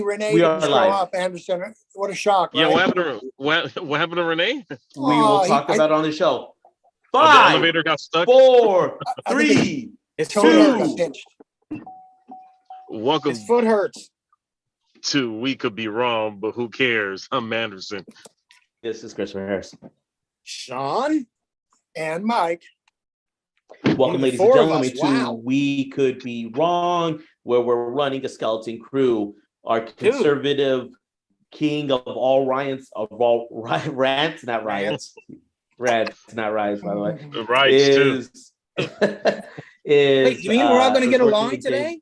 Renee We didn't are show live. up, Anderson. What a shock, Yeah, right? what happened to Renee? We will talk about it on the show. The 5, elevator got stuck. 4, I think 3, His Tony foot got hurts. pinched. Welcome His foot hurts. to We Could Be Wrong, but who cares? I'm Anderson. This is Christopher Harris. Sean? And Mike. Welcome, the ladies and four of gentlemen, us. to Wow. We Could Be Wrong, where we're running a skeleton crew. Our conservative king of all rants, rants, not riots. Rants, not riots, by the way. Right, Is Wait, you mean we're all going to is get along working today?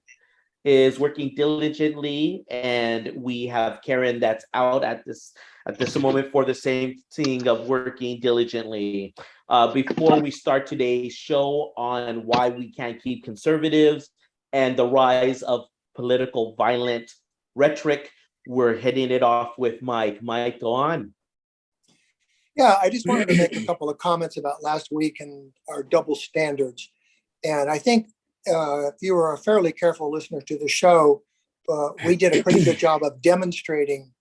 Is working diligently, and we have Karen that's out at this moment for the same thing of working diligently. Before we start today's show on why we can't keep conservatives and the rise of political violent rhetoric, we're hitting it off with Mike. Mike, go on. Yeah, I just wanted to make a couple of comments about last week and our double standards. And I think if you were a fairly careful listener to the show, we did a pretty good job of demonstrating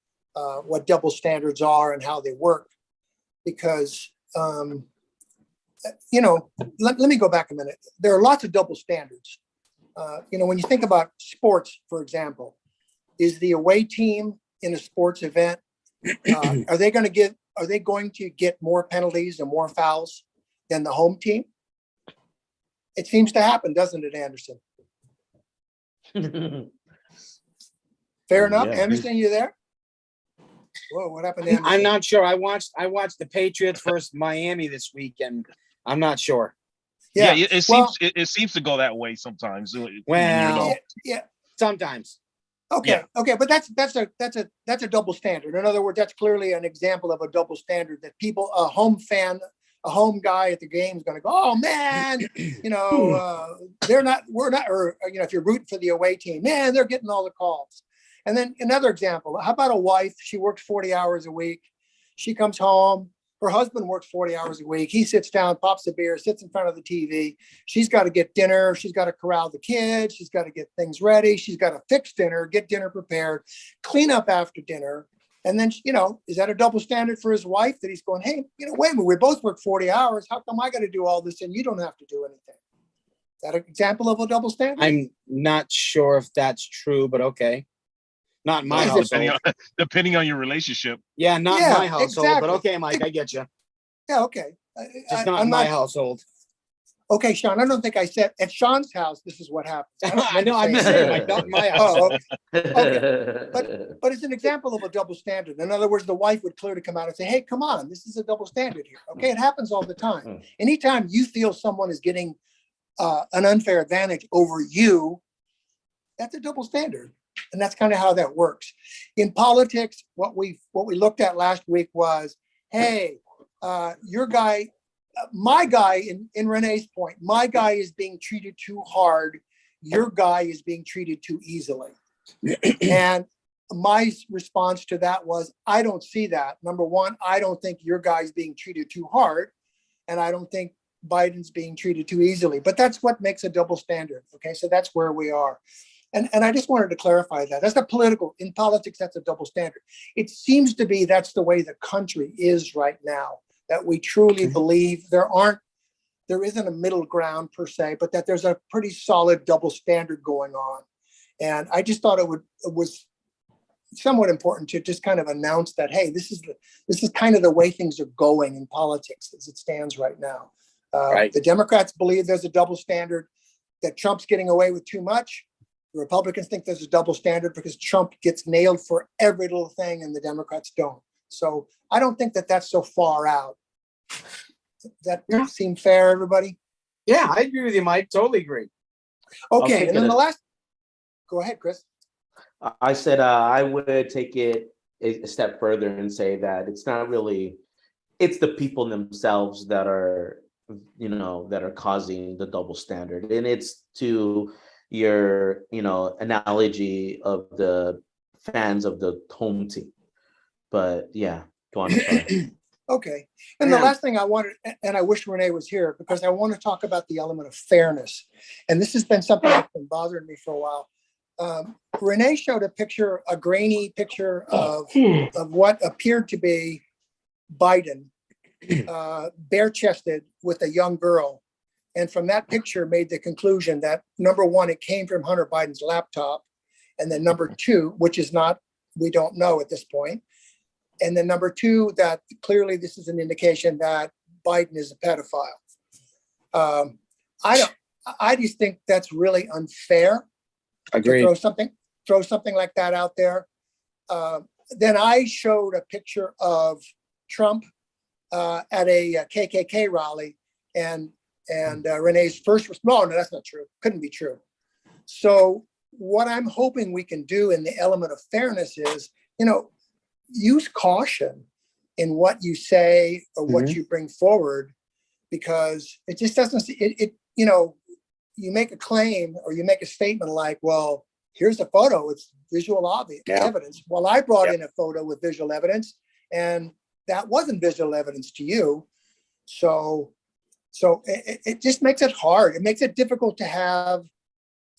what double standards are and how they work. Because, let me go back a minute. There are lots of double standards. When you think about sports, for example, is the away team in a sports event, are they going to get more penalties and more fouls than the home team? It seems to happen, doesn't it, Anderson? Fair enough. Yeah. Anderson, you there? Whoa, what happened to Anderson? I'm not sure. I watched the Patriots versus Miami this week, and I'm not sure. Yeah, it seems to go that way sometimes. Well, yeah. Sometimes. Okay, but that's a double standard. In other words, that's clearly an example of a double standard that people, a home guy at the game is going to go, oh man, we're not, or if you're rooting for the away team, man, they're getting all the calls. And then another example, how about a wife? She works 40 hours a week. She comes home. Her husband works 40 hours a week. He sits down, pops a beer, sits in front of the TV. She's got to get dinner. She's got to corral the kids. She's got to get things ready. She's got to fix dinner, get dinner prepared, clean up after dinner. And then, is that a double standard for his wife that he's going, hey, wait a minute, we both work 40 hours. How come I got to do all this and you don't have to do anything? Is that an example of a double standard? I'm not sure if that's true, but okay. Not in my household. Depending on your relationship. Yeah, not in my household, exactly. But okay, Mike, I get you. Yeah, okay. Just not in my household. Okay, Sean, I don't think I said at Sean's house, this is what happens. I know, I'm just saying, like, not in my house. Oh, okay. But it's an example of a double standard. In other words, the wife would clearly come out and say, hey, come on, this is a double standard here. Okay, it happens all the time. Anytime you feel someone is getting an unfair advantage over you, that's a double standard. And that's kind of how that works. In politics, what we looked at last week was, hey, your guy, my guy, in Renee's point, my guy is being treated too hard. Your guy is being treated too easily. And my response to that was, I don't see that. Number one, I don't think your guy's being treated too hard. And I don't think Biden's being treated too easily. But that's what makes a double standard. Okay, so that's where we are. And I just wanted to clarify that. That's in politics, that's a double standard. It seems to be that's the way the country is right now, that we truly believe there isn't a middle ground per se, but that there's a pretty solid double standard going on. And I just thought it was somewhat important to just kind of announce that, hey, this is kind of the way things are going in politics as it stands right now. Right. The Democrats believe there's a double standard, that Trump's getting away with too much. The Republicans think there's a double standard because Trump gets nailed for every little thing and the Democrats don't. So I don't think that that's so far out. Does that seem fair, everybody? Yeah, I agree with you, Mike. Totally agree. Okay, and then go ahead, Chris. I said I would take it a step further and say that it's not really, it's the people themselves that are, that are causing the double standard. And it's to your, analogy of the fans of the home team. But yeah, go on. Okay. And the last thing I wanted, and I wish Renee was here because I want to talk about the element of fairness. And this has been something that's been bothering me for a while. Renee showed a grainy picture of what appeared to be Biden, bare-chested with a young girl. And from that picture made the conclusion that number one, it came from Hunter Biden's laptop. And then number two, which is not, we don't know at this point. And then number two, that clearly this is an indication that Biden is a pedophile. I just think that's really unfair. Agreed. To throw something like that out there. Then I showed a picture of Trump at a KKK rally, and Renee's first response, no, that's not true. Couldn't be true. So what I'm hoping we can do in the element of fairness is, use caution in what you say or what you bring forward, because it just doesn't, you make a claim or you make a statement like, well, here's a photo, it's visual evidence. Well, I brought in a photo with visual evidence, and that wasn't visual evidence to you. So it just makes it hard. It makes it difficult to have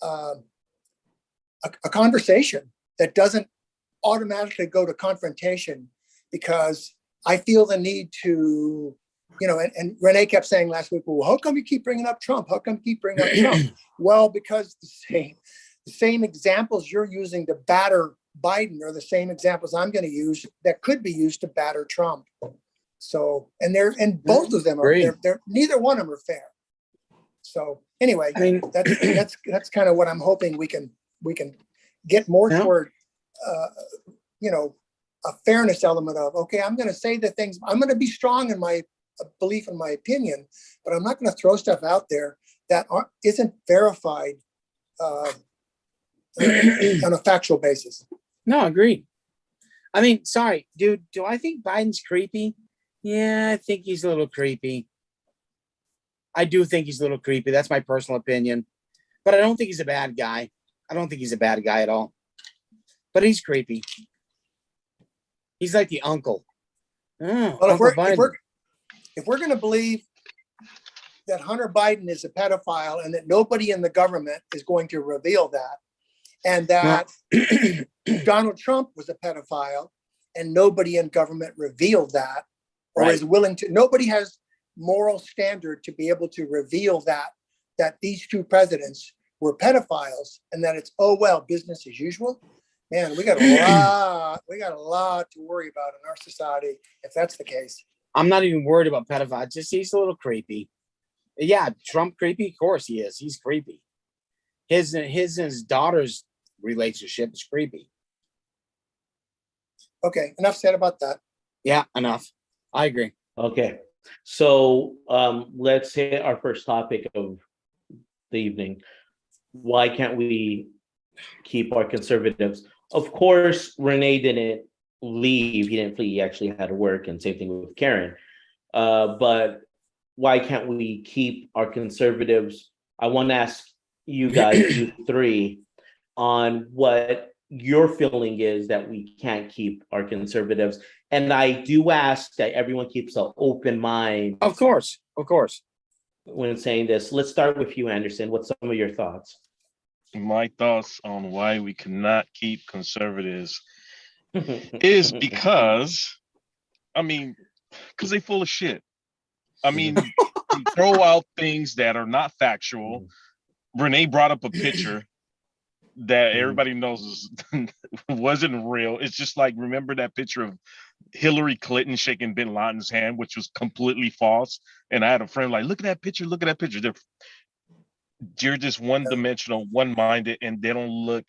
a conversation that doesn't automatically go to confrontation, because I feel the need to, and Renee kept saying last week, well, how come you keep bringing up Trump? How come you keep bringing up Trump? Well, because the same examples you're using to batter Biden are the same examples I'm going to use that could be used to batter Trump. So, and both of them are, they're neither one of them are fair. So anyway, I mean, that's kind of what I'm hoping we can get more toward, a fairness element of, okay, I'm going to say the things, I'm going to be strong in my belief in my opinion, but I'm not going to throw stuff out there that isn't verified on a factual basis. No, agreed. I mean, sorry, dude, do I think Biden's creepy? Yeah, I think he's a little creepy. I do think he's a little creepy. That's my personal opinion. But I don't think he's a bad guy. I don't think he's a bad guy at all. But he's creepy. He's like the uncle. Oh, well, Uncle if we're going to believe that Hunter Biden is a pedophile and that nobody in the government is going to reveal that, and that Donald Trump was a pedophile and nobody in government revealed that, or is willing to, nobody has moral standard to be able to reveal that these two presidents were pedophiles, and that it's, oh, well, business as usual. Man, we got a lot to worry about in our society if that's the case. I'm not even worried about pedophiles. Just he's a little creepy. Yeah, Trump creepy? Of course he is. He's creepy. His and his daughter's relationship is creepy. Okay, enough said about that. Yeah, enough. I agree. Okay, so let's hit our first topic of the evening. Why can't we keep our conservatives? Of course, Renee didn't leave. He didn't flee. He actually had to work, and same thing with Karen. But why can't we keep our conservatives? I want to ask you guys, you three, on what your feeling is that we can't keep our conservatives. And I do ask that everyone keeps an open mind. Of course. When saying this, let's start with you, Anderson. What's some of your thoughts? My thoughts on why we cannot keep conservatives is because they full of shit. I mean, they throw out things that are not factual. Renee brought up a picture that everybody knows wasn't real. It's just like, remember that picture of Hillary Clinton shaking Bin Laden's hand, which was completely false. And I had a friend like, look at that picture. You're just one-dimensional, one-minded, and they don't look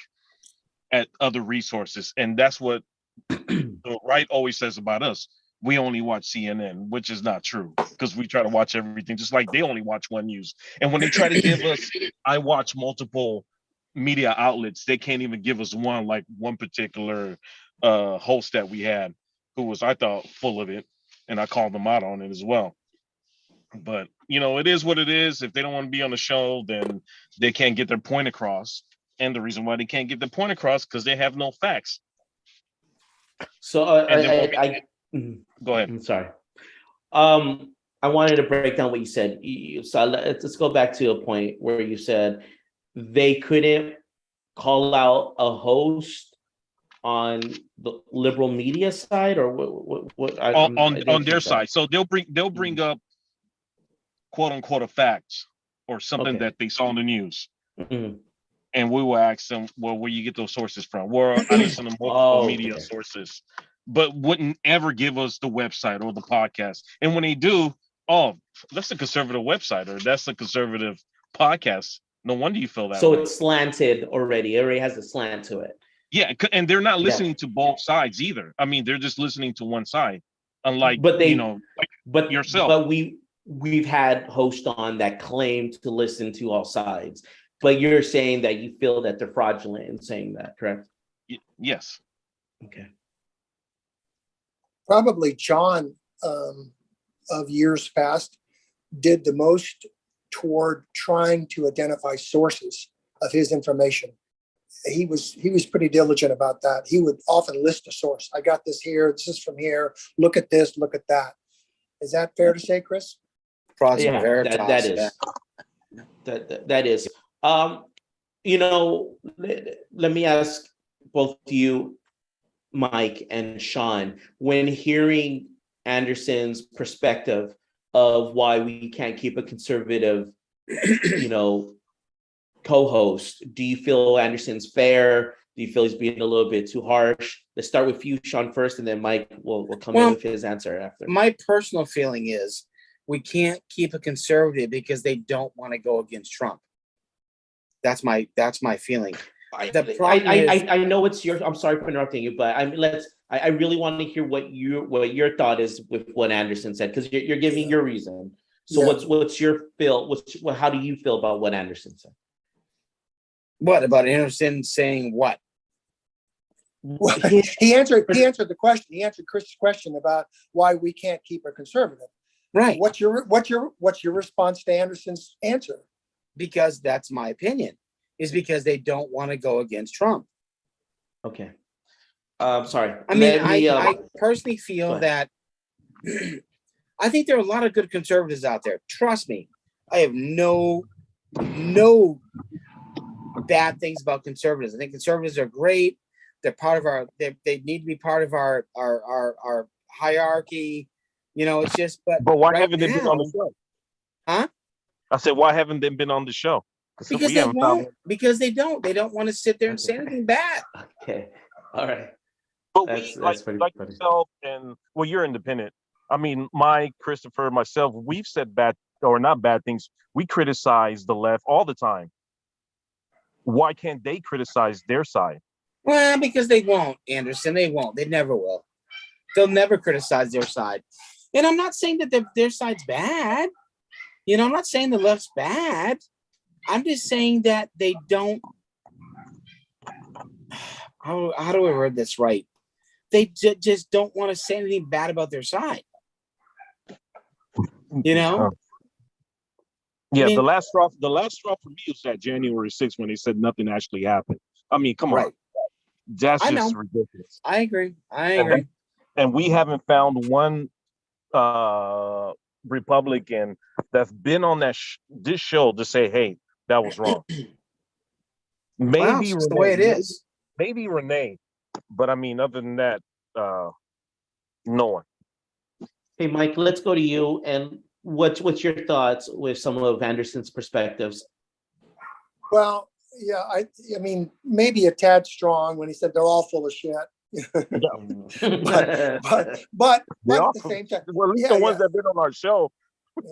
at other resources. And that's what the right always says about us. We only watch CNN, which is not true, because we try to watch everything, just like they only watch one news. And when they try to give us, I watch multiple media outlets, they can't even give us one, like one particular host that we had who was, I thought, full of it. And I called them out on it as well. But, it is what it is. If they don't want to be on the show, then they can't get their point across. And the reason why they can't get their point across, because they have no facts. So go ahead. I'm sorry. I wanted to break down what you said. So let's go back to a point where you said they couldn't call out a host on the liberal media side, or what I on didn't their catch that. side. So they'll bring up quote unquote a fact or something Okay. that they saw in the news. Mhm. And we will ask them, well, where you get those sources from? Well, I listen to multiple Oh, media okay. sources, but wouldn't ever give us the website or the podcast. And when they do, oh, that's a conservative website or that's a conservative podcast. No wonder you feel that So way. it's slanted already. It already has a slant to it. Yeah, and they're not Yeah. listening to both sides either. I mean, they're just listening to one side, unlike But they, like but yourself. but we've had hosts on that claim to listen to all sides. But you're saying that you feel that they're fraudulent in saying that, correct? Yes. Okay. Probably John of years past did the most toward trying to identify sources of his information. He was pretty diligent about that. He would often list a source. I got this here. This is from here. Look at this. Look at that. Is that fair to say, Chris? Proxima Yeah, Veritas, that is. That is. Let me ask both you, Mike and Sean, when hearing Anderson's perspective of why we can't keep a conservative, co-host, do you feel Anderson's fair? Do you feel he's being a little bit too harsh? Let's start with you, Sean, first, and then Mike will come in with his answer after. My personal feeling is we can't keep a conservative because they don't want to go against Trump. That's my feeling. I know it's your. I'm sorry for interrupting you, but I really want to hear what your thought is with what Anderson said, because you're giving your reason. So what's your feel? How do you feel about what Anderson said? What about Anderson saying what? Well, he answered the question. He answered Chris's question about why we can't keep a conservative. Right. What's your response to Anderson's answer? Because that's my opinion. Is because they don't want to go against Trump. Okay. Sorry. I personally feel that I think there are a lot of good conservatives out there. Trust me. I have no bad things about conservatives. I think conservatives are great. They're part of they need to be part of our hierarchy. It's just but why right haven't they been on the show? Huh? I said, why haven't they been on the show? Because they won't. Because they don't. They don't want to sit there and say anything bad. Okay. All right. But that's like yourself and you're independent. I mean, Mike, Christopher, myself, we've said bad or not bad things. We criticize the left all the time. Why can't they criticize their side? Well, because they won't, Anderson. They won't. They never will. They'll never criticize their side. And I'm not saying that their side's bad. I'm not saying the left's bad. I'm just saying that they don't. How do I word this right? They just don't want to say anything bad about their side. Yeah, the last straw for me was that January 6th when they said nothing actually happened. I mean, come on. That's just ridiculous. I agree. And we haven't found one Republican that's been on this show to say, hey, that was wrong. Maybe it's the way it is. Maybe Renee, but I mean, other than that, no one. Hey, Mike, let's go to you. And what's your thoughts with some of Anderson's perspectives? Well, yeah, I mean, maybe a tad strong when he said they're all full of shit. but at the same time, well, at least the ones that have been on our show. Yeah,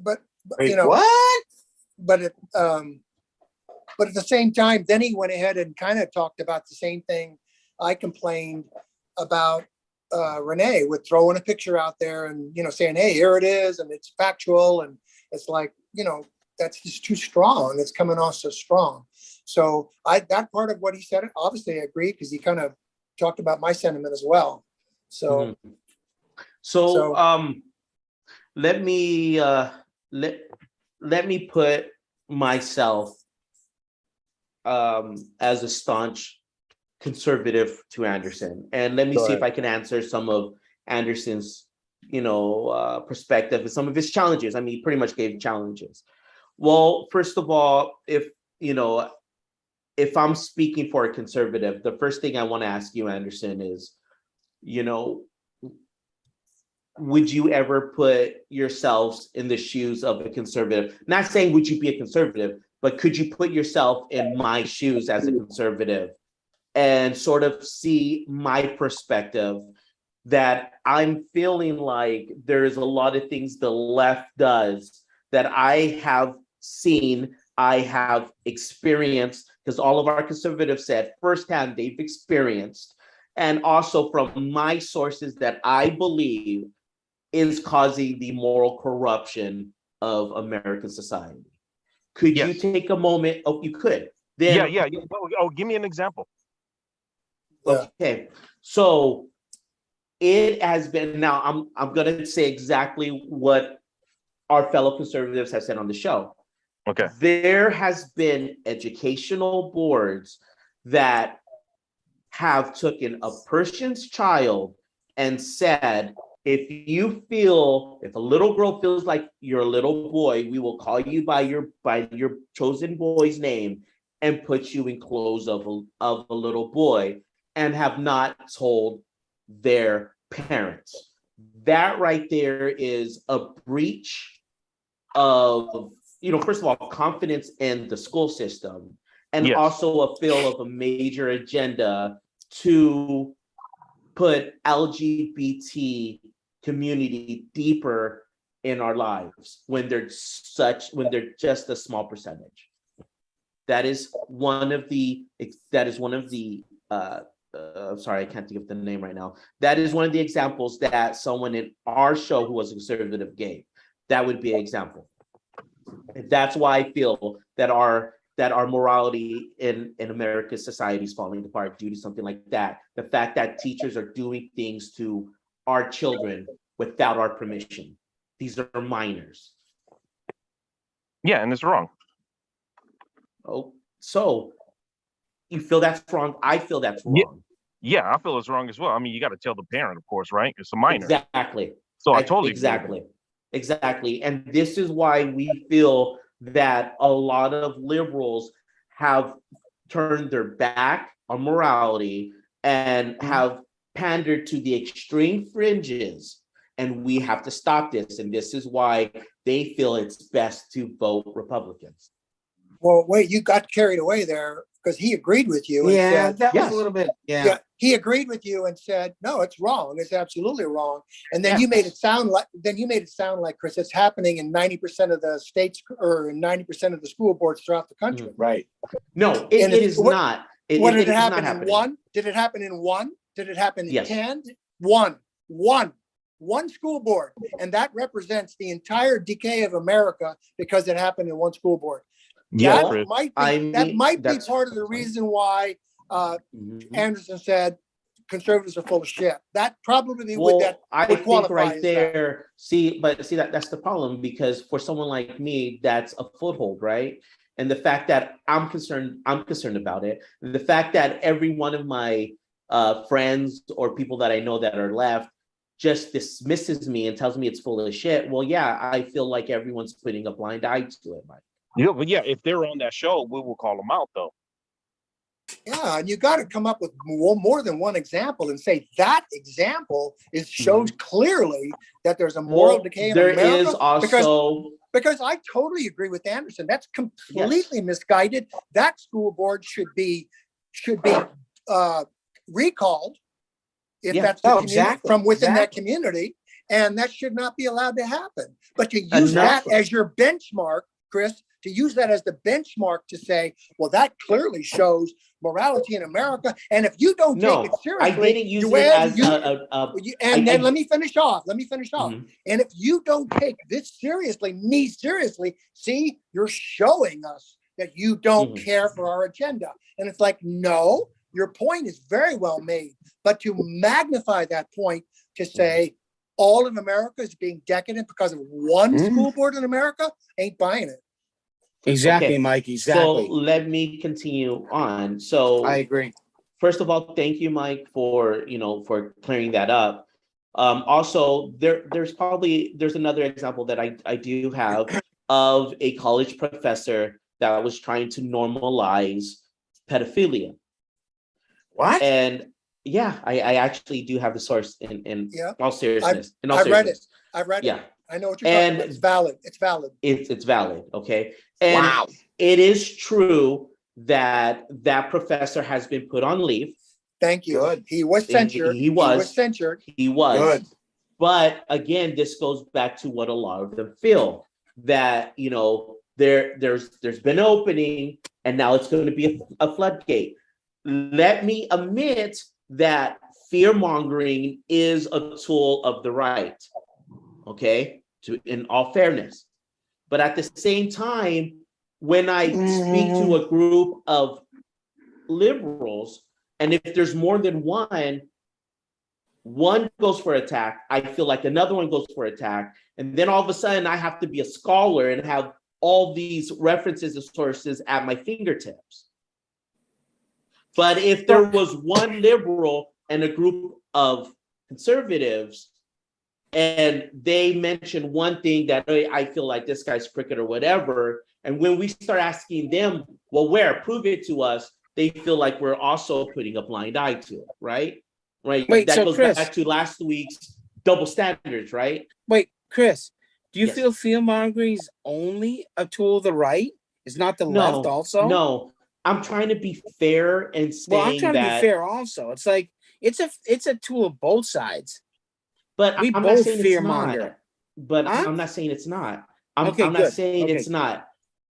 but Wait, what? But at the same time, then he went ahead and kind of talked about the same thing I complained about Renee with throwing a picture out there and saying, hey, here it is, and it's factual, and it's like that's just too strong. It's coming off so strong. So that part of what he said, obviously I agree, because he kind of talked about my sentiment as well. So, let me put myself as a staunch conservative to Anderson, and let me see if I can answer some of Anderson's perspective and some of his challenges. I mean, he pretty much gave challenges. Well, first of all, if if I'm speaking for a conservative, the first thing I want to ask you, Anderson, is, would you ever put yourselves in the shoes of a conservative? Not saying would you be a conservative, but could you put yourself in my shoes as a conservative and sort of see my perspective, that I'm feeling like there's a lot of things the left does that I have seen, I have experienced, because all of our conservatives said firsthand they've experienced, and also from my sources that I believe is causing the moral corruption of American society. Could you Yes. take a moment? Oh, you could. Then, Yeah. Oh, give me an example. Yeah. okay. So it has been, now I'm gonna say exactly what our fellow conservatives have said on the show. Okay. There has been educational boards that have taken a person's child and said, if a little girl feels like you're a little boy, we will call you by your chosen boy's name and put you in clothes of a little boy, and have not told their parents. That right there is a breach of, first of all, confidence in the school system, and Yes. also a fail of a major agenda to put LGBT community deeper in our lives when they're just a small percentage. That is one of the sorry, I can't think of the name right now. That is one of the examples that someone in our show who was a conservative gave. That would be an example. That's why I feel that our morality in America's society is falling apart due to something like that. The fact that teachers are doing things to our children without our permission. These are minors. Yeah, and it's wrong. Oh, so you feel that's wrong? I feel that's wrong. Yeah, I feel it's wrong as well. I mean, you got to tell the parent, of course, right? It's a minor. Exactly. So I totally agree. Exactly. And this is why we feel that a lot of liberals have turned their back on morality and have pandered to the extreme fringes. And we have to stop this. And this is why they feel it's best to vote Republicans. Well, wait, you got carried away there because he agreed with you. And Yeah, said, that was yes. a little bit. Yeah. yeah, he agreed with you and said, no, it's wrong. It's absolutely wrong. And then Yes. you made it sound like, Chris, it's happening in 90% of the states or in 90% of the school boards throughout the country. Right. No, it is not. Did it happen in one? Did it happen in one? Did it happen in Yes. 10? One school board. And that represents the entire decay of America because it happened in one school board. Yeah, that Chris. might be that's part of the reason why Anderson said conservatives are full of shit. That probably Well, would I would think qualify right as there, that's the problem, because for someone like me, that's a foothold, right? And the fact that I'm concerned about it. The fact that every one of my friends or people that I know that are left just dismisses me and tells me it's full of shit. Well, yeah, I feel like everyone's putting a blind eye to it, Mike. Yeah, but yeah, if they're on that show, we will call them out, though. Yeah, and you got to come up with more than one example and say that example shows clearly that there's a moral decay in America. There is also because I totally agree with Anderson. That's completely misguided. That school board should be recalled if that's the community from within that community, and that should not be allowed to happen. But to use that as your benchmark, Chris, to use that as the benchmark to say, well, that clearly shows morality in America. And if you don't take it seriously, I didn't use it as let me finish off. Mm-hmm. And if you don't take this seriously, see, you're showing us that you don't care for our agenda. And it's like, no, your point is very well made. But to magnify that point to say all of America is being decadent because of one school board in America, ain't buying it. Exactly, Okay. Mike. Exactly. So let me continue on. So I agree. First of all, thank you, Mike, for clearing that up. Also, there's another example that I do have of a college professor that was trying to normalize pedophilia. What? And yeah, I actually do have the source in Yeah. all seriousness. In all I read seriousness. I read it. Yeah, I know what you're talking about. And- It's valid. It's valid. it's valid. Okay. And Wow. it is true that that professor has been put on leave. Thank you. Good. He was censured. He was. censured. He was. Good. But again, this goes back to what a lot of them feel, that, you know, there's been an opening and now it's going to be a floodgate. Let me admit that fear mongering is a tool of the right. Okay, in all fairness. But at the same time, when I speak to a group of liberals, and if there's more than one goes for attack, I feel like another one goes for attack. And then all of a sudden I have to be a scholar and have all these references and sources at my fingertips. But if there was one liberal and a group of conservatives, and they mention one thing that, hey, I feel like this guy's crooked or whatever, and when we start asking them, well, where? Prove it to us, they feel like we're also putting a blind eye to it, right? Right. Wait, that so goes Chris- back to last week's double standards, right? Wait, Chris, do you Yes. feel fear mongering is only a tool of the right? Is not the left also? No, I'm trying to be fair and saying Well, I'm trying that, to be fair also. It's like it's a tool of both sides. but We I'm not both saying fear it's monger. not. But Huh? I'm not saying it's not. I'm Okay, not good. saying Okay. it's not.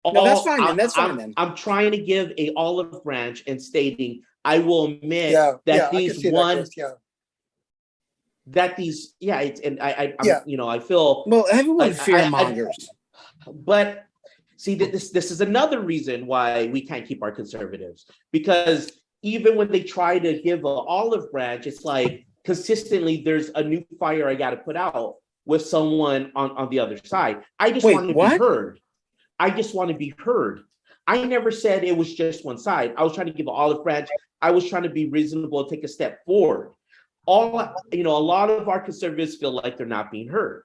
No, that's All- fine then. I'm- That's fine I'm- then. I'm trying to give a olive branch and stating, I will admit Yeah. that Yeah. I can these see that, one Chris. Yeah. that these yeah, it's and I'm, Yeah. you know, I feel, Well, everyone I- fear I- mongers. but see that this is another reason why we can't keep our conservatives, because even when they try to give an olive branch, it's like consistently there's a new fire I got to put out with someone on the other side. I just Wait, want to what? be heard. I just want to be heard. I never said it was just one side. I was trying to give an olive branch. I was trying to be reasonable and take a step forward. A lot of our conservatives feel like they're not being heard.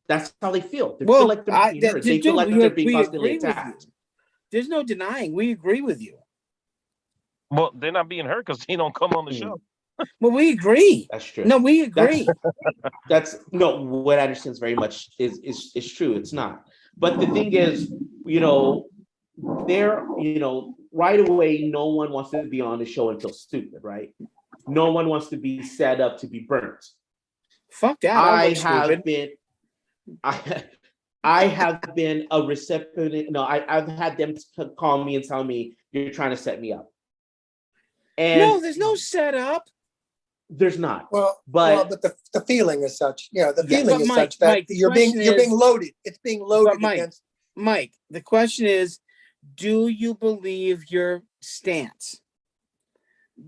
That's how they feel. They Well, feel like they're not being heard. They feel like they're being we constantly agree with you. attacked. There's no denying. We agree with you. Well, they're not being hurt because he don't come on the Mm. show. Well, we agree. That's true. No, we agree. That's no, what I understand is very much is true. It's not. But the thing is, right away, no one wants to be on the show and feel stupid, right? No one wants to be set up to be burnt. Fuck that. I look have stupid. been, I have been a recipient. No, I've had them call me and tell me you're trying to set me up. And No, there's no setup. there's not. Well, But- but the feeling is such, the Yeah. feeling But is Mike, such that Mike, the you're being question is- loaded. It's being loaded Mike, against. Mike, the question is, do you believe your stance?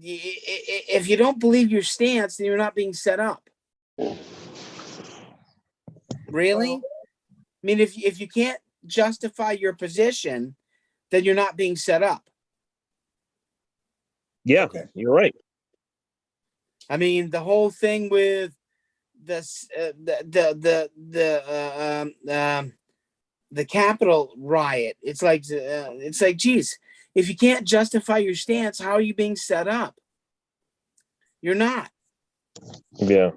If you don't believe your stance, then you're not being set up. Really? Well- I mean, if you can't justify your position, then you're not being set up. Yeah, Okay. you're right. I mean, the whole thing with this, the Capitol riot. It's like, geez, if you can't justify your stance, how are you being set up? You're not. Yeah.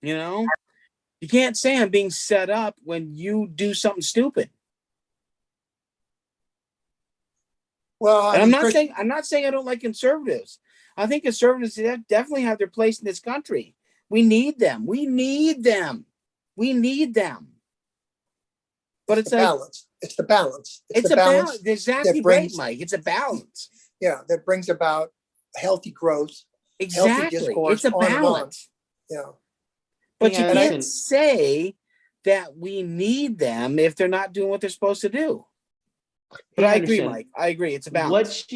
You can't say I'm being set up when you do something stupid. Well, I And mean, Chris, I'm not saying I don't like conservatives. I think conservatives definitely have their place in this country. We need them. We need them. We need them. But it's the like balance. It's the balance. it's the a balance. Exactly that brings- right, Mike. It's a balance. Yeah, that brings about healthy growth. Exactly. discourse, It's a on and on. balance. Yeah. But you And can't say that we need them if they're not doing what they're supposed to do. But I agree, understand. Mike. I agree. It's a balance.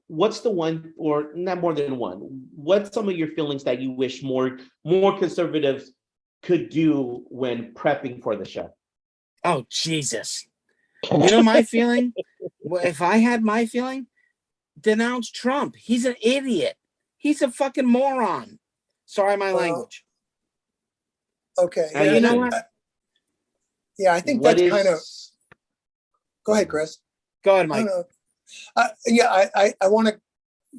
What's the one, or not more than one, what's some of your feelings that you wish more conservatives could do when prepping for the show? Oh, Jesus. You know my feeling? Well, if I had my feeling, denounce Trump. He's an idiot. He's a fucking moron. Sorry, my Well, language. Okay. Now, Yeah, you know what? Yeah, I think What that's kind of. is- Go ahead, Chris. Go ahead, No, Mike. no. Yeah, I want to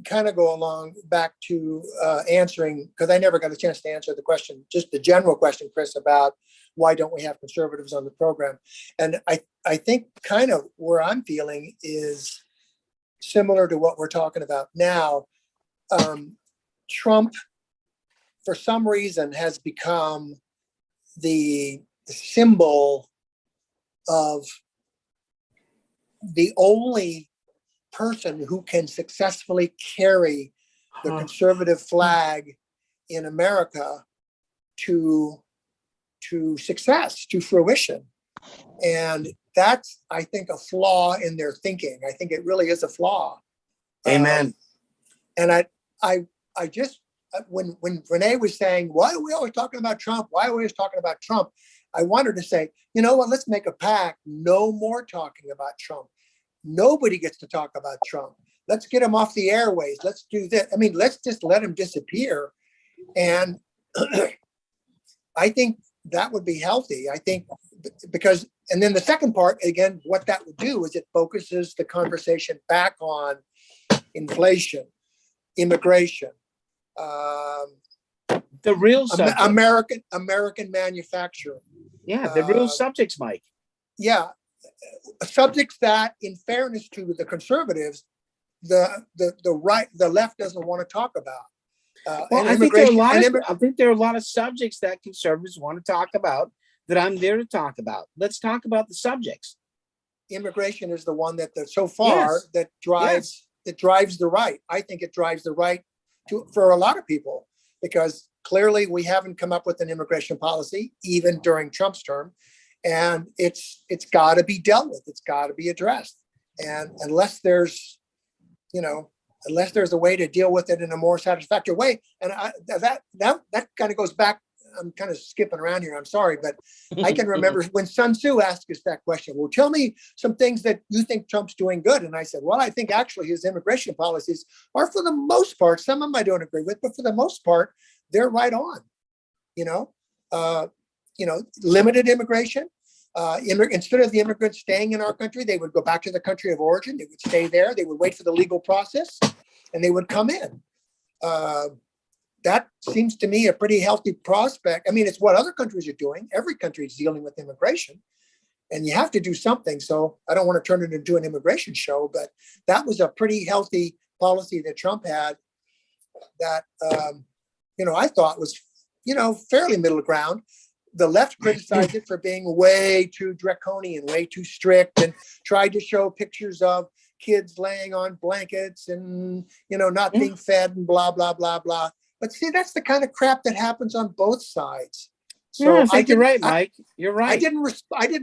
kind of go along back to answering, because I never got a chance to answer the question, just the general question, Chris, about why don't we have conservatives on the program? And I think kind of where I'm feeling is similar to what we're talking about now. Trump, for some reason, has become the symbol of the only person who can successfully carry the conservative flag in America to success, to fruition. And that's, I think, a flaw in their thinking. I think it really is a flaw. Amen. And I just, when Renee was saying, why are we always talking about Trump? Why are we always talking about Trump? I wanted to say, you know what, let's make a pact. No more talking about Trump. Nobody gets to talk about Trump. Let's get him off the airways. Let's do that. I mean, let's just let him disappear. And I think that would be healthy. I think because, and then the second part, again, what that would do is it focuses the conversation back on inflation, immigration, The real subject. American manufacturing. Yeah, the real subjects, Mike. Yeah, subjects that, in fairness to the conservatives, the left doesn't want to talk about. Well, I think there are a lot of subjects that conservatives want to talk about that I'm there to talk about. Let's talk about the subjects. Immigration is the one that so far that drives the right. I think it drives the right for a lot of people, because clearly we haven't come up with an immigration policy even during Trump's term, and it's got to be dealt with. It's got to be addressed, and unless there's a way to deal with it in a more satisfactory way. And that kind of goes back. I'm kind of skipping around here. I'm sorry, but I can remember when Sun Tzu asked us that question. Well, tell me some things that you think Trump's doing good. And I said, well, I think actually his immigration policies are, for the most part, some of them I don't agree with, but for the most part, they're right on. Limited immigration. Instead of the immigrants staying in our country, they would go back to the country of origin. They would stay there. They would wait for the legal process, and they would come in. That seems to me a pretty healthy prospect. I mean, it's what other countries are doing. Every country is dealing with immigration, and you have to do something. So I don't want to turn it into an immigration show, but that was a pretty healthy policy that Trump had that, I thought was, fairly middle ground. The left criticized it for being way too draconian, way too strict, and tried to show pictures of kids laying on blankets and, not being fed and blah, blah, blah, blah. But see, that's the kind of crap that happens on both sides. So I think you're right, Mike. You're right. I didn't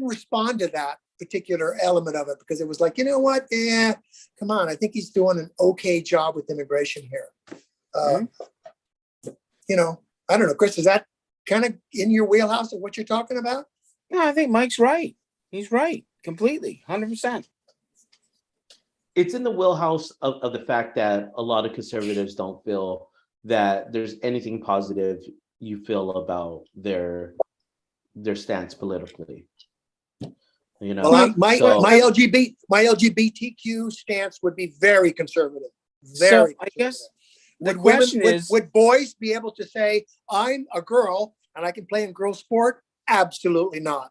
respond to that particular element of it, because it was like, you know what? Come on. I think he's doing an okay job with immigration here. I don't know, Chris, is that kind of in your wheelhouse of what you're talking about? No, I think Mike's right. He's right. Completely. 100%. It's in the wheelhouse of the fact that a lot of conservatives don't feel that there's anything positive you feel about their stance politically. Well, my LGBTQ stance would be very conservative. Very. So I guess the question is, would boys be able to say, I'm a girl and I can play in girl sport? Absolutely not.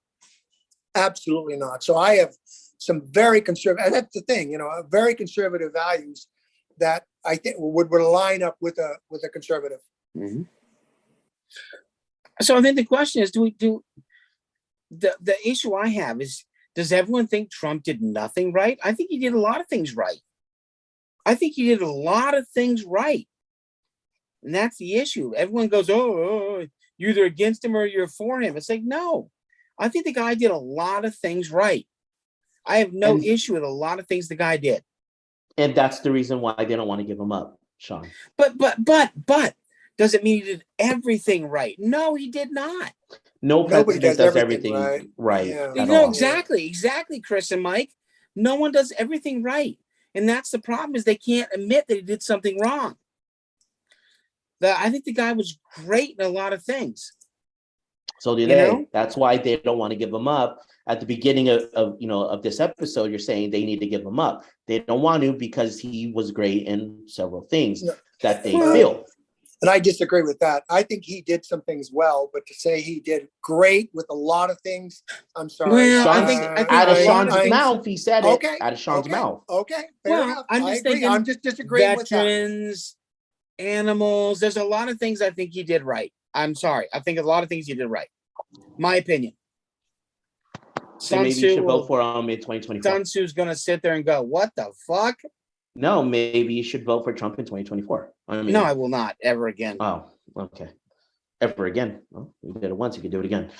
Absolutely not. So I have some very conservative, and that's the thing, very conservative values that I think would line up with a conservative. Mm-hmm. So I think the question is, the issue I have is, does everyone think Trump did nothing right? I think he did a lot of things right. And that's the issue. Everyone goes, oh, you're either against him or you're for him. It's like, no, I think the guy did a lot of things right. I have no issue with a lot of things the guy did. And that's the reason why they don't want to give him up, Sean. But does it mean he did everything right? No, he did not. No president does everything right. Yeah. Exactly, Chris and Mike. No one does everything right. And that's the problem, is they can't admit that he did something wrong. I think the guy was great in a lot of things. So do You they. know? That's why they don't want to give him up. At the beginning of this episode, you're saying they need to give him up. They don't want to because he was great in several things No. that they Well, feel. And I disagree with that. I think he did some things well, but to say he did great with a lot of things, I'm sorry. Well, I Sean's, think out of a lot of Sean's things- mouth, he said it. Okay, Out of Sean's okay, mouth. okay, fair Well, enough. I'm I just agree. thinking I'm just disagreeing with that. veterans, animals. There's a lot of things I think he did right. I'm sorry. I think a lot of things he did right. My opinion. So Sun maybe you should Tzu vote for him in 2024. Sun Tzu's gonna sit there and go, "What the fuck?" No, maybe you should vote for Trump in 2024. I mean, No, I will not ever again. Oh, okay. Ever again? Well, you did it once. You can do it again.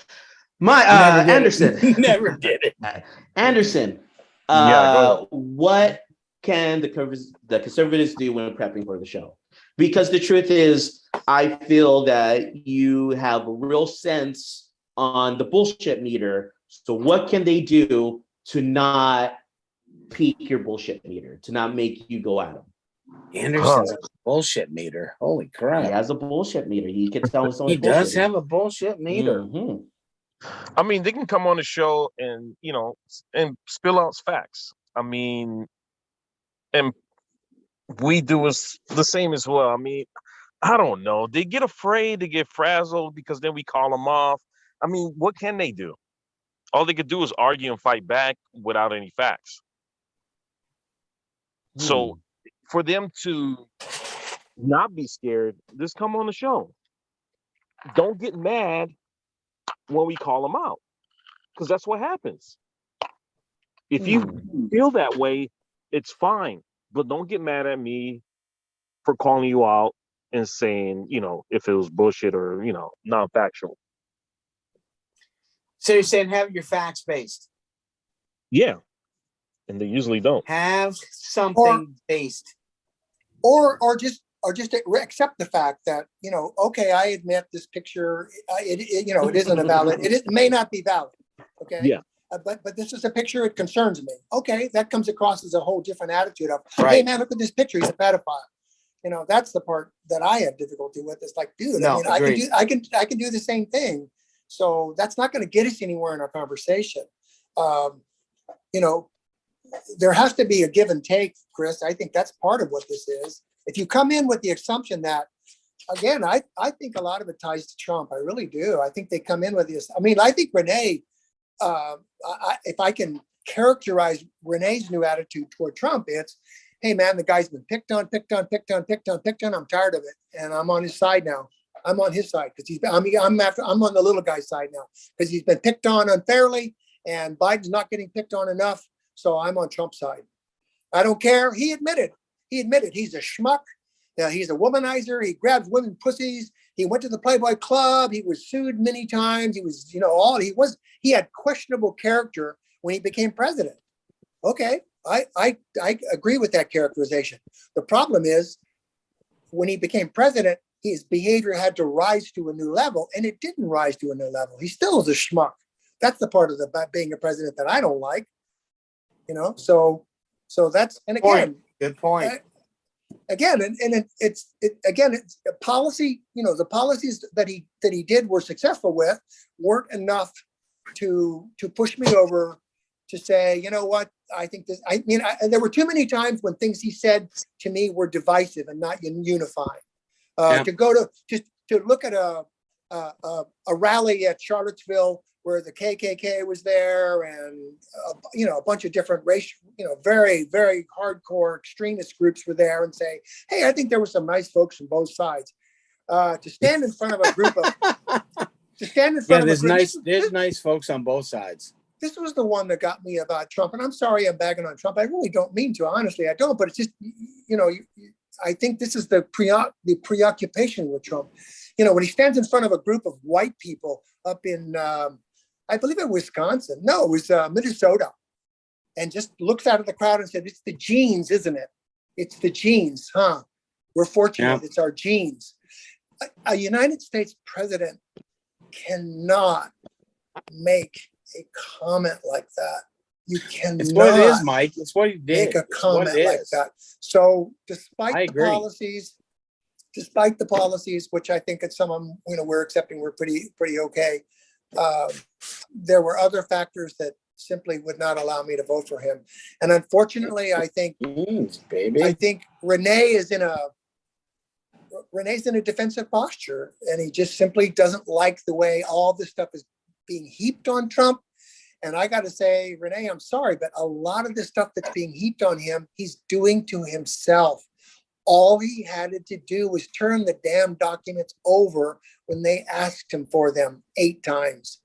My Never did it. Anderson. Never did it. Anderson. Yeah, go ahead. What can the conservatives do when prepping for the show? Because the truth is, I feel that you have a real sense on the bullshit meter. So what can they do to not peak your bullshit meter, to not make you go at them? Anderson's a bullshit meter. Holy He crap. has a bullshit meter. You can tell when He someone's does bullshitting. have a bullshit meter. Mhm. I mean, they can come on the show and, you know, and spill out facts. I mean, and we do is the same as well. I mean, I don't know. They get afraid, they get frazzled because then we call them off. I mean, what can they do? All they could do is argue and fight back without any facts. So for them to not be scared, just come on the show. Don't get mad when we call them out, because that's what happens. If you feel that way, it's fine, but don't get mad at me for calling you out and saying, you know, if it was bullshit or, you know, non-factual. So you're saying have your facts based. Yeah. And they usually don't. Have something based. Or just accept the fact that, you know, okay, I admit this picture, it isn't a valid, it may not be valid. Okay. Yeah. But this is a picture, it concerns me. Okay, that comes across as a whole different attitude of, hey Right. man, look at this picture, he's a pedophile. You know, that's the part that I have difficulty with. It's like, dude, No, I mean, agreed. I can do the same thing. So that's not going to get us anywhere in our conversation. You know, there has to be a give and take, Chris. I think that's part of what this is. If you come in with the assumption that, again, I think a lot of it ties to Trump. I really do. I think they come in with this. I mean, I think Renee, if I can characterize Renee's new attitude toward Trump, it's, hey man, the guy's been picked on. I'm tired of it, and I'm on his side now. I'm on his side because I'm on the little guy's side now because he's been picked on unfairly, and Biden's not getting picked on enough. So I'm on Trump's side. I don't care. He admitted he's a schmuck. He's a womanizer. He grabs women pussies. He went to the Playboy Club. He was sued many times. He was, he had questionable character when he became president. Okay, I agree with that characterization. The problem is when he became president, his behavior had to rise to a new level, and it didn't rise to a new level. He still is a schmuck. That's the part of being a president that I don't like. So that's, and again, Good point. Again, it's policy. The policies that he did were successful with weren't enough to push me over to say, you know what, I think this. I mean, there were too many times when things he said to me were divisive and not unifying. To go to look at a rally at Charlottesville where the KKK was there and a bunch of different racial, very, very hardcore extremist groups were there, and say, hey, I think there were some nice folks from both sides. To stand in front of a group of there's nice folks on both sides. This was the one that got me about Trump, and I'm sorry I'm bagging on Trump. I really don't mean to, honestly, I don't. But it's just, I think this is the preoccupation with Trump. When he stands in front of a group of white people up in, I believe in Wisconsin. No, it was Minnesota, and just looks out of the crowd and said, "It's the genes, isn't it? It's the genes, huh? We're fortunate. It's our genes." A United States president cannot make a comment like that. You cannot. It's what it is, Mike. It's what he did. Make a comment like that. So, despite the policies, despite the policies, which I think at some of them, we're accepting, we're pretty okay. There were other factors that simply would not allow me to vote for him. And unfortunately, I think Renee is in a defensive posture, and he just simply doesn't like the way all this stuff is being heaped on Trump. And I got to say, Renee, I'm sorry, but a lot of the stuff that's being heaped on him, he's doing to himself. All he had to do was turn the damn documents over when they asked him for them 8 times.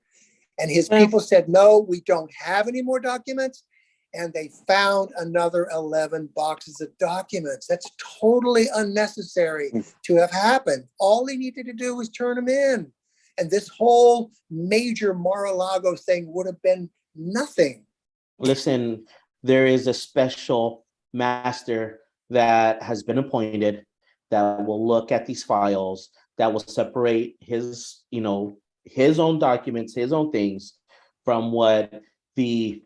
And his people said, no, we don't have any more documents. And they found another 11 boxes of documents. That's totally unnecessary to have happened. All he needed to do was turn them in. And this whole major Mar-a-Lago thing would have been nothing. Listen, there is a special master that has been appointed that will look at these files, that will separate his own documents, his own things from what the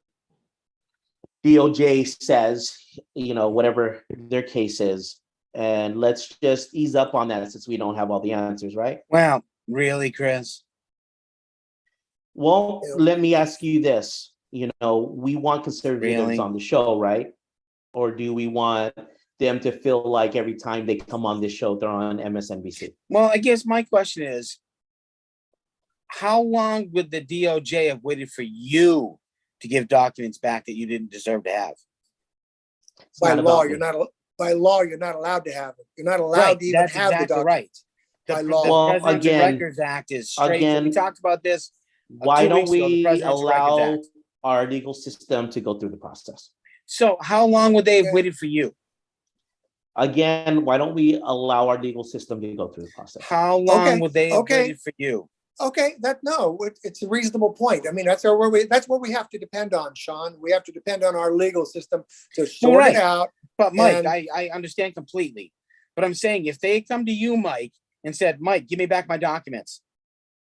DOJ says, whatever their case is. And let's just ease up on that since we don't have all the answers, right? Well, really, Chris? Well, let me ask you this. We want conservatives on the show, right? Or do we want them to feel like every time they come on this show, they're on MSNBC? Well, I guess my question is, how long would the DOJ have waited for you to give documents back that you didn't deserve to have? By law, you're not allowed to have it. You're not allowed to even have the documents. Right. By law. The President's Records Act is straight. We talked about this. Why don't we allow our legal system to go through the process? So how long would they have waited for you? Again, why don't we allow our legal system to go through the process? How long would they have waited for you? Okay, it's a reasonable point. I mean, that's what we have to depend on, Sean. We have to depend on our legal system to sort it out. But Mike, I understand completely. But I'm saying, if they come to you, Mike, and said, Mike, give me back my documents,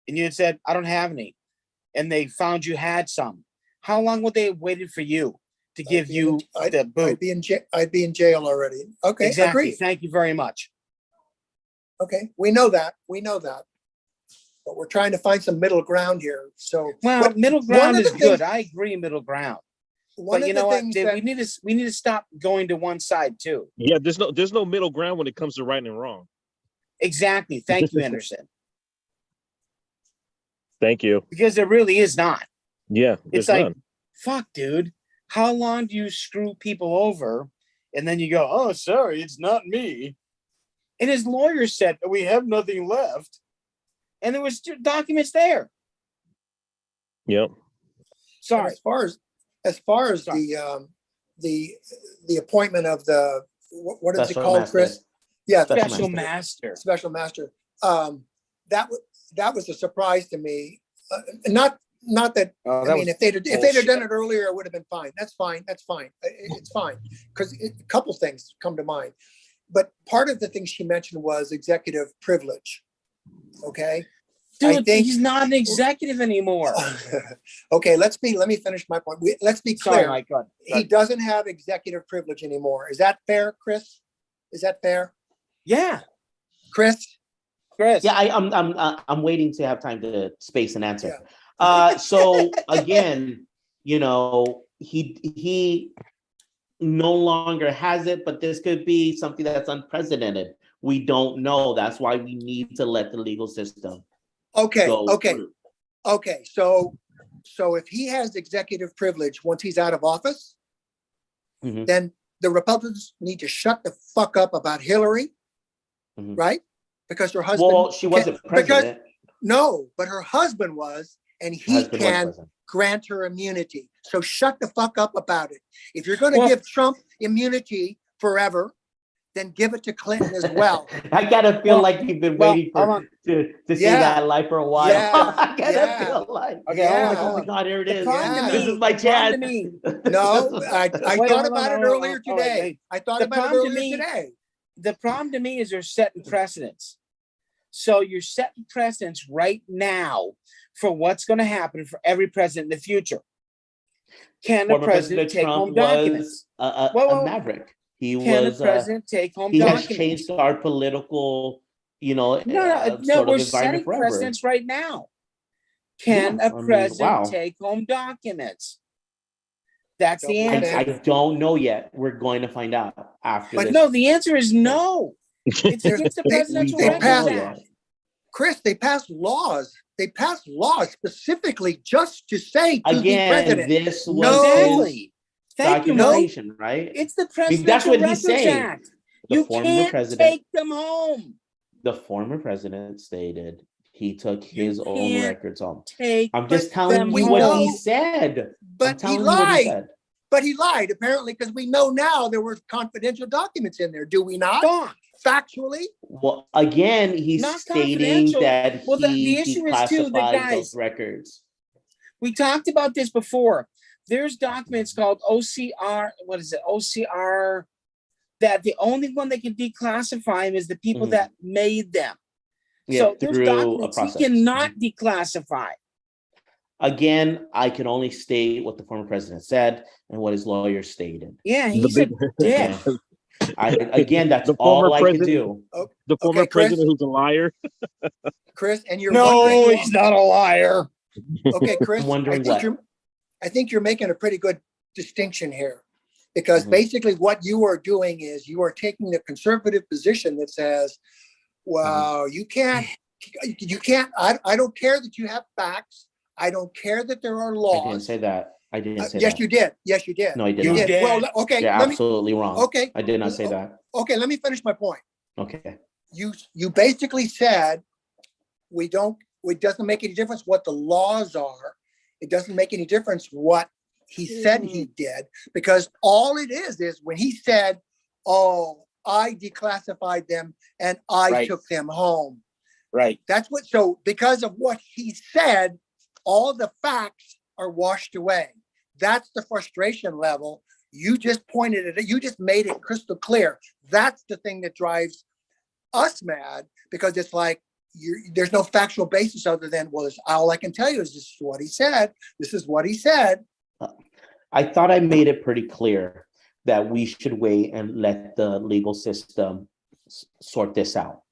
and you had said, I don't have any, and they found you had some, how long would they have waited for you to give you the boot? I'd be in jail already. Okay, exactly. Agreed. Thank you very much. Okay, we know that. But we're trying to find some middle ground here. So, middle ground is good. I agree, middle ground. But you know what? We need to stop going to one side too. Yeah, there's no middle ground when it comes to right and wrong. Exactly. Thank you, Anderson. Thank you. Because there really is not. Yeah, it's like, none. Fuck, dude. How long do you screw people over, and then you go, "Oh, sorry, it's not me," and his lawyer said, "We have nothing left." And there was documents there. Yep. Sorry. As far as the appointment of the what is it called, Chris? Yeah, special master. Special master. That was a surprise to me. Not that. I mean, if they'd have done it earlier, it would have been fine. That's fine. It's fine because a couple things come to mind. But part of the thing she mentioned was executive privilege. Okay. Dude, I think he's not an executive anymore. Okay, let me finish my point. Let's be clear. Sorry, Mike, go ahead. He doesn't have executive privilege anymore. Is that fair, Chris? Is that fair? Yeah. Chris? Yeah, I'm waiting to have time to space and answer. Yeah. So again, he no longer has it, but this could be something that's unprecedented. We don't know. That's why we need to let the legal system. Okay. So if he has executive privilege once he's out of office, then the Republicans need to shut the fuck up about Hillary, right? Because her husband. Well, she wasn't president. But her husband was, and he can grant her immunity. So shut the fuck up about it. If you're going to give Trump immunity forever, then give it to Clinton as well. I gotta feel like you've been waiting to see that live for a while. Yeah. I gotta feel like. Okay. Oh my God, here it is. This is my chance. No, I thought about it earlier today. The problem to me is you're setting precedents. So you're setting precedents right now for what's going to happen for every president in the future. Can the president take home documents? A maverick. Can the president take home documents? He has changed our political No, sort we're of environment setting forever. precedents right now. Can Yeah, a I mean, president wow. take home documents? That's the Double answer. I don't know yet. We're going to find out after But this. No, the answer is no. It's There's- against the they- Presidential they Records passed- Act. Chris, they passed laws. They passed laws specifically just to say to the Again, president. this was No. his Exactly. Thank you, Mike. documentation, right? It's the I mean, Presidential that's what he's Records saying. Act. The You former can't president, take them home. the former president stated he took You his own can't records home. Take I'm just But telling them you what he home. said. I'm But he telling you what he lied. said. But he lied apparently because we know now there were confidential documents in there. Do we not? Fuck. Factually, Well, again, he's Not stating confidential. that Well, the he issue is too, the declassified guys- those records. We talked about this before. There's documents called OCR. What is it? OCR. That the only one that can declassify them is the people Mhm. that made them. Yeah, So there's through a documents process. he cannot declassify. Again, I can only state what the former president said and what his lawyer stated. Yeah, The he's a big- dick. Again, that's The all former I can president- do. The former Okay, Chris. president who's a liar. Chris, and you're No, wondering. he's not a liar. Okay, Chris, I'm wondering I think you're making a pretty good distinction here. Because Mhm. basically what you are doing is you are taking the conservative position that says, well, you can't, I don't care that you have facts. I don't care that there are I laws. didn't say that. I didn't say Yes, that. you did. Yes, you did. No, I did You not. did. Well, okay, You're let me, absolutely wrong. okay, I did not say that. okay, let me finish my point. Okay. You basically said, it doesn't make any difference what the laws are. It doesn't make any difference what he said he did, because all it is when he said, oh, I declassified them and I Right. took them home. Right. That's what, so because of what he said, all the facts are washed away. That's the frustration level. You just pointed it, you just made it crystal clear. That's the thing that drives us mad, because it's like, there's no factual basis other than, well, all I can tell you is this is what he said. This is what he said. I thought I made it pretty clear that we should wait and let the legal system sort this out.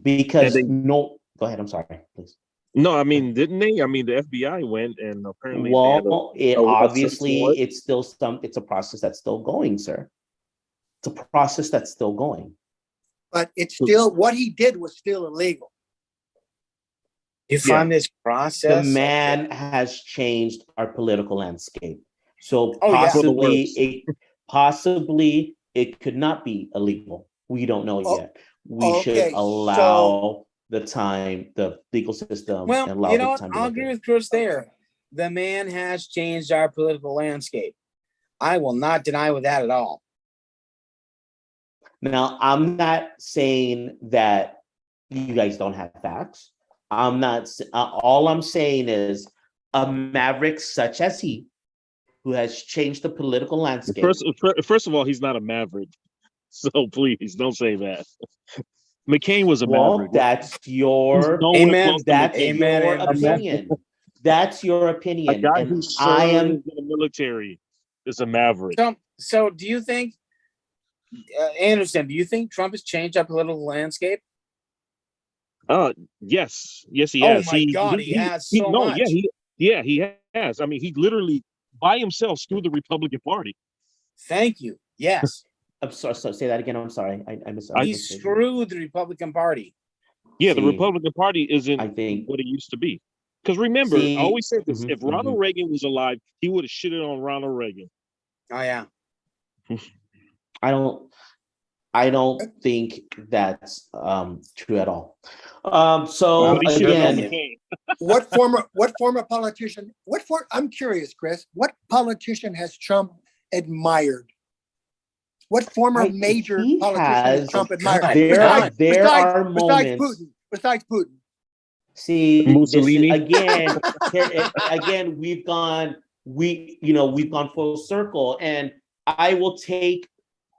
Because go ahead, I'm sorry, please. No, I mean, didn't they? I mean, the FBI went and apparently they had Well, a search obviously, warrant. it's a process that's still going, sir. It's a process that's still going. But it's still, what he did was still illegal. You find this The process. man has changed our political landscape. So Oh, yeah. For the worse. possibly it could not be illegal. We don't know Oh, yet. We okay, should allow the legal system. and Well, allow you the know what? time to I'll work agree it. with Chris there. The man has changed our political landscape. I will not deny with that at all. Now, I'm not saying that you guys don't have facts. I'm not. All I'm saying is a maverick such as he, who has changed the political landscape. First of all, he's not a maverick. So please don't say that. McCain was a Well, maverick. that's your. He's nowhere Amen. close to That's McCain. Amen, your amen. opinion. That's your A opinion. guy And who I served am. in the military is a maverick. So do you think, Anderson, do you think Trump has changed our political landscape? Yes, he Oh has. my God, he has so no, much. he has. I mean, he literally by himself screwed the Republican Party. Thank you. Yes. I'm sorry. So say that again. I'm sorry. I missed. He screwed the Republican Party. Yeah, the See, Republican Party isn't I think. what it used to be. Because remember, See, I always said this: mhm, if Ronald Reagan was alive, he would have shitted on Ronald Reagan. Oh yeah. I don't think that's true at all. So But he shitted on again, McCain. What former politician, I'm curious, Chris, what politician has Trump admired? What former major he politician has has- Trump admired? there are Besides moments. Besides Putin. See, Mussolini. Again, we've gone full circle, and I will take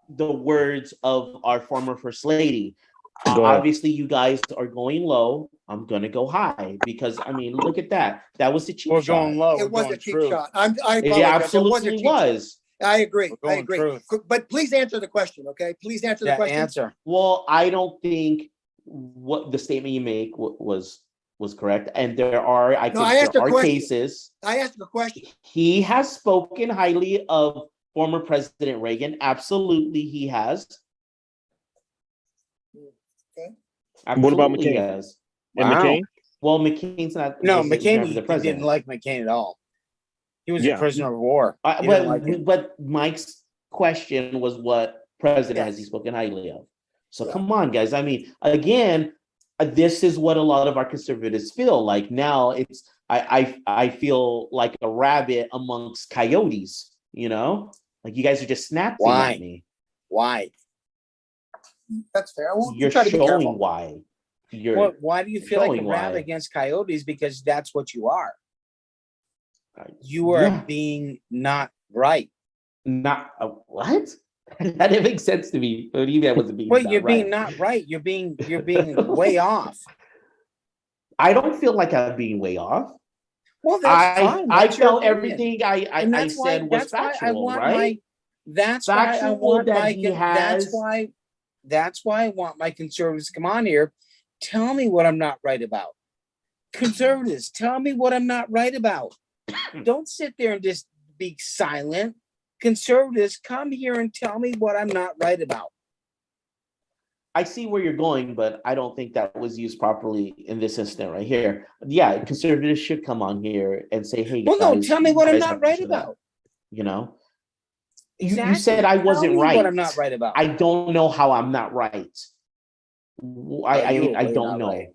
the words of our former first lady. Go ahead. Obviously, you guys are going low. I'm gonna go high because I mean, look at that. That was a cheap We're shot. going low. It We're was going a cheap true. shot. I It apologize. It was a absolutely cheap shot. was. I agree. We're I going agree. truth. But please answer the question, okay? Please answer the Yeah, question. answer. Well, I don't think what the statement you make was correct, and there are No, I asked there a are question. cases. I asked a question. He has spoken highly of former President Reagan. Absolutely, he has. Okay. What about Absolutely, he McCain? has. And Wow. McCain? Well, McCain's not. No, wasn't McCain, never the he president. didn't like McCain at all. He was a Yeah. prisoner of war. He didn't like But him. but Mike's question was, what president has he Yes. spoken highly of? So Yeah. come on, guys. I mean, again, this is what a lot of our conservatives feel like now. It's I feel like a rabbit amongst coyotes. You know, like you guys are just snapping Why? at me. Why? That's fair. We'll You're try to be showing careful. why. You're Well, why do you feel like a showing rabbit why. against coyotes? Because that's what you are. You are Yeah. being not right. Not what? That didn't make sense to me. What do you mean I wasn't being Well, not you're being right? not right. You're being way off. I don't feel like I'm being way off. Well, that's fine. I That's your felt opinion. everything And I that's why said was that's why I factual, want right? that's why I Factual want that my he that's has- why I want my conservatives to come on here. Tell me what I'm not right about. Conservatives, tell me what I'm not right about. Don't sit there and just be silent. Conservatives, come here and tell me what I'm not right about. I see where you're going, but I don't think that was used properly in this instant right here. Yeah, conservatives should come on here and say, "Hey, Well, no, guys, tell me you what I'm guys not have to right show that," about. You know, Exactly. you said I Tell wasn't me right. What I'm not right about. I don't know how I'm not right. I you were I way don't not know right.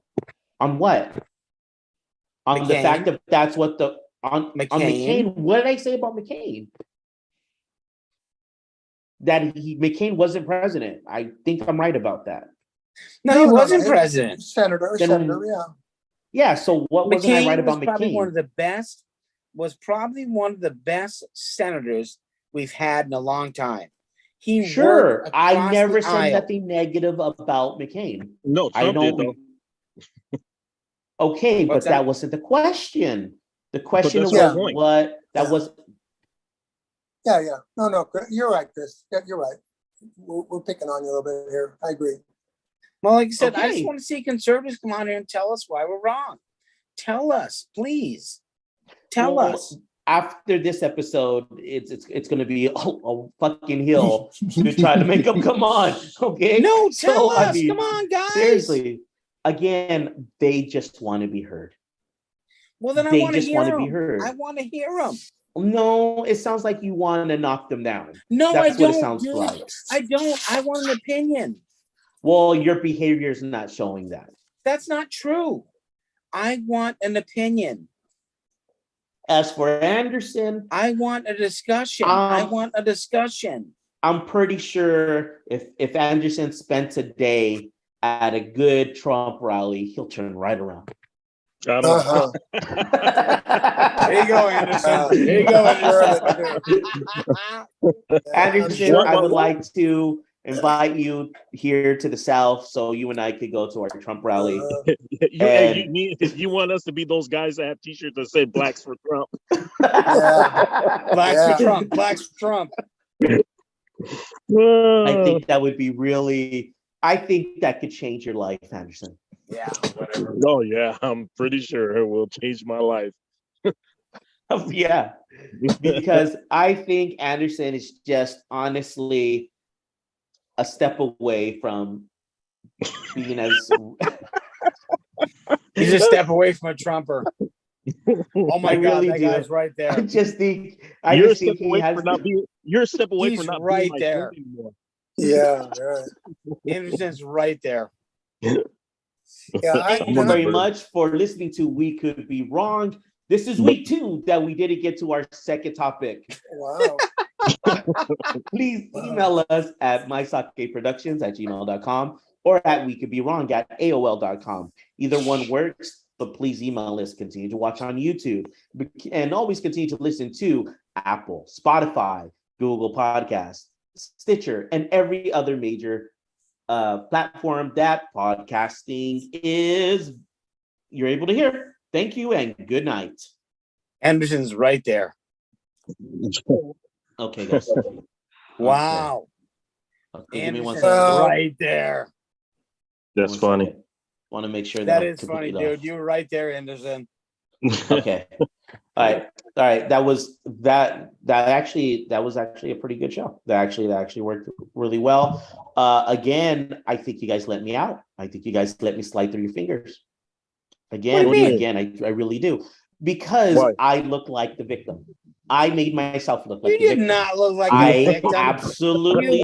on what. On the fact McCain. that that's what the on McCain. McCain. What did I say about McCain? That McCain wasn't president. I think I'm right about that. No, he wasn't president. Senator, Then- yeah. Yeah. So what wasn't I right McCain was about probably one McCain? of the best. Was probably one of the best senators we've had in a long time. He Sure, worked I across never the said aisle. nothing negative about McCain. No, I Trump did don't. though. Okay, What's but that that? wasn't the question. The question that's was my point. what that Yeah. was. Yeah. No, you're right, Chris. Yeah, you're right. We're picking on you a little bit here. I agree. Well, like I said, I just Okay. want to see conservatives come on here and tell us why we're wrong. Tell us, please. Tell Well, us. After this episode, it's going to be a fucking hill to try to make them come on. Okay. No, So, tell I us. mean, Come on, guys. Seriously, again, they just want to be heard. Well, then I they want to just hear wanna be them. heard. I want to hear them. No, it sounds like you want to knock them down. No, That's I don't. what it sounds dude. like. I don't. I want an opinion. Well, your behavior is not showing that. That's not true. I want an opinion. As for Anderson, I want a discussion. I want a discussion. I'm pretty sure if Anderson spent a day at a good Trump rally, he'll turn right around. I don't Uh-huh. There you go, Anderson. There you go, Anderson. Anderson, What- I would what- like to invite you here to the South so you and I could go to our Trump rally. you want us to be those guys that have t-shirts that say blacks for Trump. Blacks Yeah. for Trump. Blacks for Trump. I think that would be really, I think that could change your life, Anderson. Yeah, whatever. Oh yeah, I'm pretty sure it will change my life. Yeah, because I think Anderson is just honestly a step away from being as He's a step away from a Trumper. Oh my I God, really that do. guy's right I there. just think You're a just step think he away has for not being. You're a step away He's for not right being my there. friend anymore. Yeah, right. Anderson's right there. Yeah, Thank you very much for listening to We Could Be Wrong. This is week 2 that we didn't get to our second topic. wow. Please email us at mysakeproductions@gmail.com or at wecoulddbewrong@aol.com. Either one works, but please email us. Continue to watch on YouTube and always continue to listen to Apple, Spotify, Google Podcasts, Stitcher, and every other major platform that podcasting you're able to hear. Thank you and good night. Anderson's right there. Okay, guys. Wow. Okay, give me one Anderson's second. right there. That's One funny. second. Want to make sure That I'm is funny, completely off. dude. You were right there, Anderson. Okay. All right. That was actually a pretty good show. That actually worked really well. Again, I think you guys let me out. I think you guys let me slide through your fingers. Again, What do you mean? again, I really do. Because Why? I look like the victim. I made myself look like You the did victim. not look like I a victim. absolutely